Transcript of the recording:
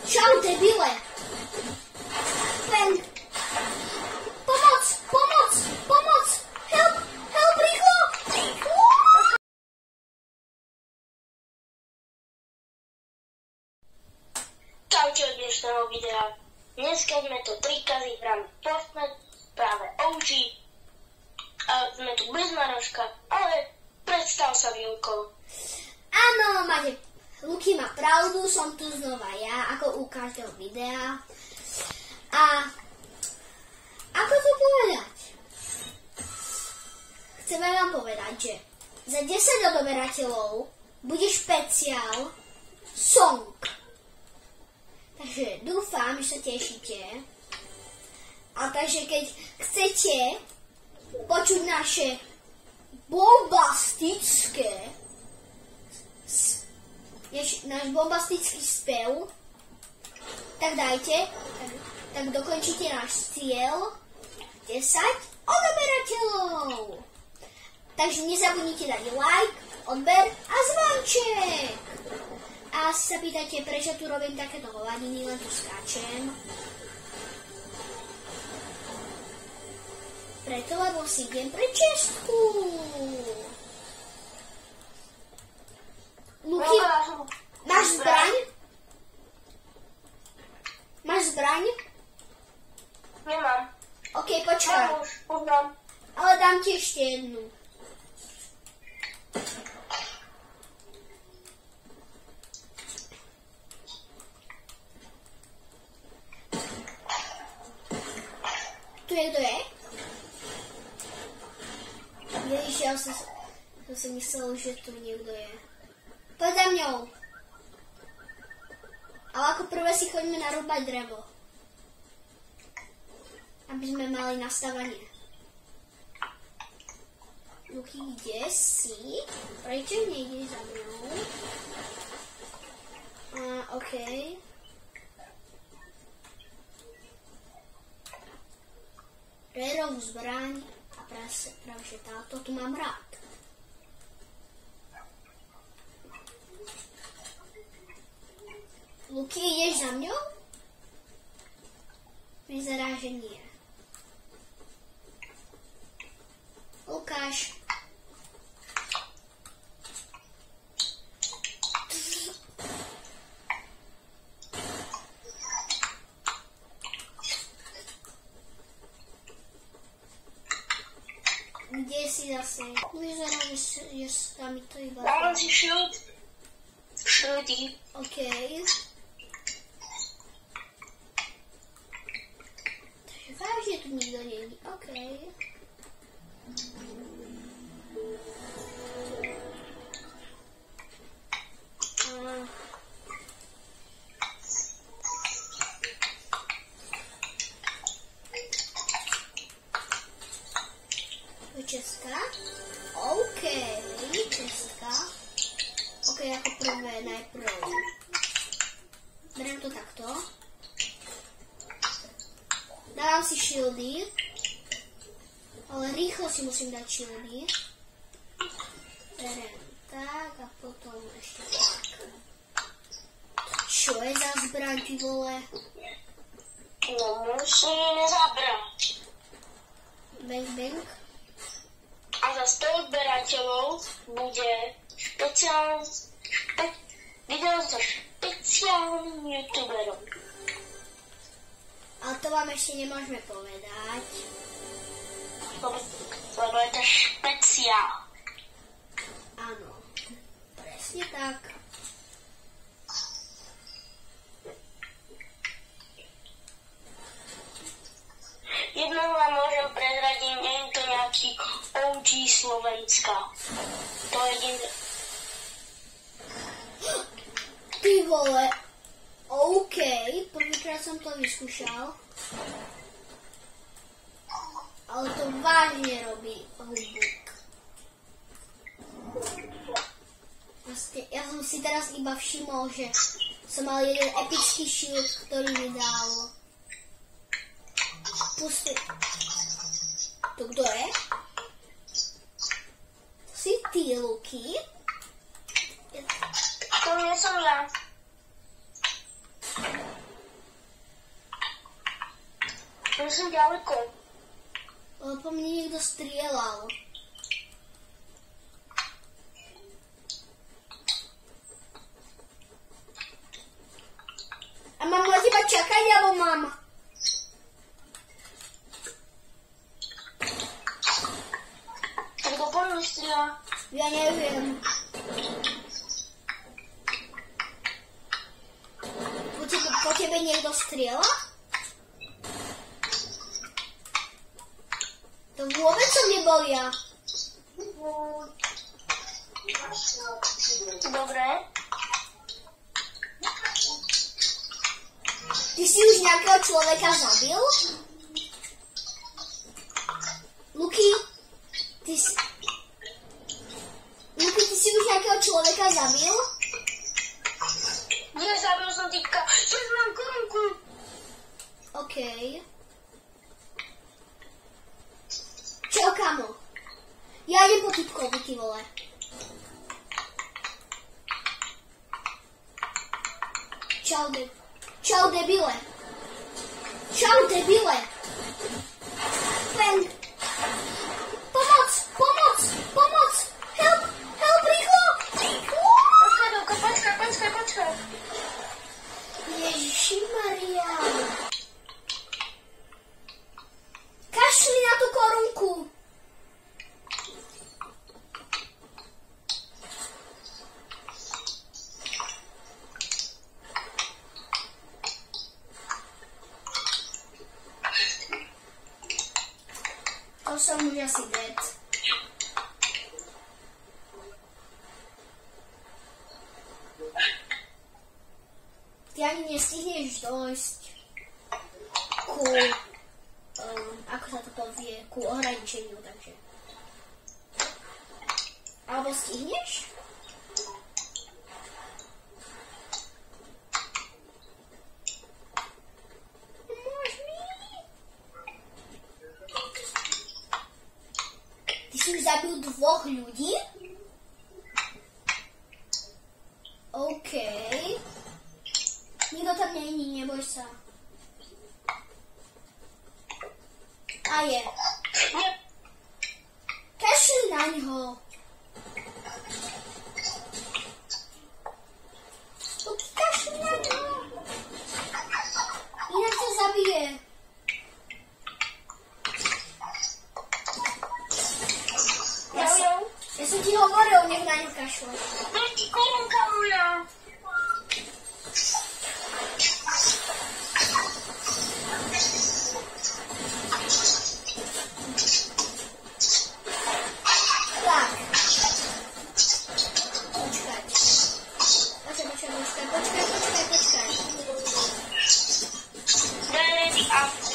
Čau, debile! Ven! Pomoc! Pomoc! Pomoc! Help! Help, rýchlo! Čaute od dnešného videa. Dneska sme tu 3 kazy hráme Fortnite, práve OG. A sme tu bez Maroška, ale predstav sa, Vilko. Áno, Luky má pravdu, som tu znova ja, ako u každého videa. A ako to povedať? Chceme vám povedať, že za 10 odoberateľov bude špeciál song. Takže dúfam, že sa tešíte. A takže keď chcete počuť naše bombastické náš bombastický spev, tak dajte, tak dokončíte náš cieľ 10 odoberateľov. Takže nezabudnite dať like, odber a zvonček. A si sa pýtate, prečo tu robím takéto hovadiny, len tu skáčem. Preto, lebo si idem pre čestku. Luky, máš zbraň? Máš zbraň? Nemám. OK, počkaj. Už mám. Ale dám ti ešte jednu. Tu je kto je? Ježiš, ja som myslel, že tu niekto je. Poď za mňou. Ale ako prvé si choďme narúbať drevo. Aby sme mali nastavenie. Luky, kde si? Prečo nejdeš za mňou? OK. Rérovú zbraň a práve že táto tu mám rád. Luky, ideš za mňou? Vyzerá, že nie. Lukáš. Kde si zase? Vyzerá, že sa mi to iba... Dávam si shield. Shieldy. OK. Takže vážne tu nikto není. OK. Česká. OK, česká. OK, ako prvé najprv. Beriem to takto. Dávam si shieldy. Ale rýchlo si musím dať shieldy. Beriem tak a potom ešte tak. Čo je za zbraň, ty vole? No, musíme zabrať. Bang, bang. A za 100 odberateľov bude video so špeciálnym youtuberom. Ale to vám ešte nemôžeme povedať. Lebo je to špeciál. Áno, presne tak. Jedného vám môžem prezradiť, nie je to nejaký OG Slovenska. To je jediné. Ty vole, OK, prvýkrát som to vyskúšal. Ale to vážne robí humbug. Ja som si teraz iba všimol, že som mal jeden epický shield, ktorý mi dal. Pusti. To kto je? Si ty, Luky? To nie som ja. Ja som ďaleko. Po mne niekto strieľal. A mám na teba čakať, alebo mám? Kto po mne strieľa? Ja neviem. Po tebe niekto strieľa? To vôbec som nebol ja. Dobre. Ty si už nejakého človeka zabil? Luky, ty si už nejakého človeka zabil? Nie, zabil som týka. Čo mám korunku? OK. Čau, kamo. Ja idem po typkovi, ty vole. Čau, debile. Čau, debile. Bang. Pomoc. Help, rýchlo. Počkaj. Ježišimaria. Kašli na tú korunku. To som už asi dead. Ty ani nestihneš dojsť ako sa to povie, ku ohraničeniu, takže. Alebo stihneš? Ty si už zabil 2 ľudí? OK. Nikto tam není, neboj sa. A je. Kašli na ňo. Kašli na ňo. Inak ťa zabije. Ja som ti hovoril, nech na ňu kašle. Korunka moja. Počkaj. Ready up.